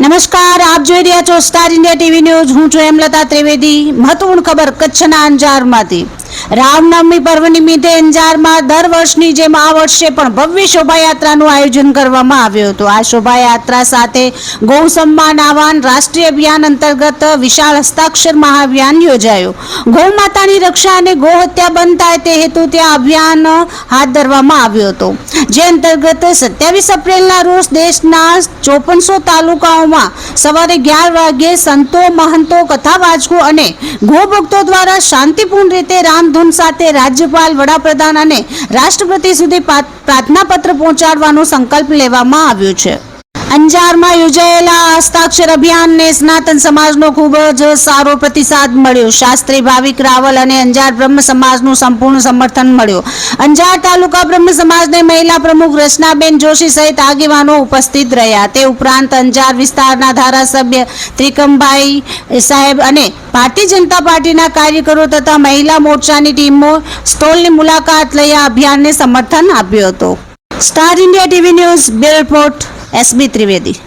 નમસ્કાર, આપ જોઈ રહ્યા છો સ્ટાર ઇન્ડિયા ટીવી ન્યૂઝ। હું છું હેમલતા ત્રિવેદી। મહત્વપૂર્ણ ખબર કચ્છના અંજારમાંથી। રામનવમી પર્વ નિમિત્તે અંજારમાં દર વર્ષની જેમ આ વર્ષે પણ ભવ્ય શોભાયાત્રાનું આયોજન કરવામાં આવ્યું હતું। આ શોભાયાત્રા સાથે ગૌ સન્માન આહવાન રાષ્ટ્રીય અભિયાન અંતર્ગત વિશાળ હસ્તાક્ષર મહાઅભિયાન યોજાયું। ગૌ માતાની રક્ષા અને ગૌ હત્યા બંધ થાય તે હેતુથી આ અભિયાન હાથ ધરવામાં આવ્યું હતું, જે અંતર્ગત 27 એપ્રિલના રોજ દેશના 5400 તાલુકાઓમાં સવારે 11 વાગ્યે સંતો, મહંતો, કથાવાચકો અને ગૌભક્તો દ્વારા શાંતિપૂર્ણ રીતે રામધૂન સાથે રાજ્યપાલ, વડાપ્રધાન અને રાષ્ટ્રપતિ સુધી પ્રાર્થના પત્ર પહોંચાડવાનો સંકલ્પ લેવામાં આવ્યો છે। અંજારમાં યોજાયેલા હસ્તાક્ષર અભિયાનને સનાતન સમાજનો ખૂબ જ સારો પ્રતિસાદ મળ્યો। શાસ્ત્રી ભાવિક રાવલ અને અંજાર બ્રહ્મ સમાજનું સંપૂર્ણ સમર્થન મળ્યું। અંજાર તાલુકા બ્રહ્મ સમાજની મહિલા પ્રમુખ રચનાબેન જોશી સહિત આગેવાનો ઉપસ્થિત રહ્યા। તે ઉપરાંત અંજાર વિસ્તારના ધારાસભ્ય ત્રિકમભાઈ સાહેબ અને ભારતીય જનતા પાર્ટીના કાર્યકરો તથા મહિલા મોરચાની ટીમો સ્ટોલની મુલાકાત લઈ આ અભિયાનને સમર્થન આપ્યું હતું। Star India TV news, bureau report, SB Trivedi.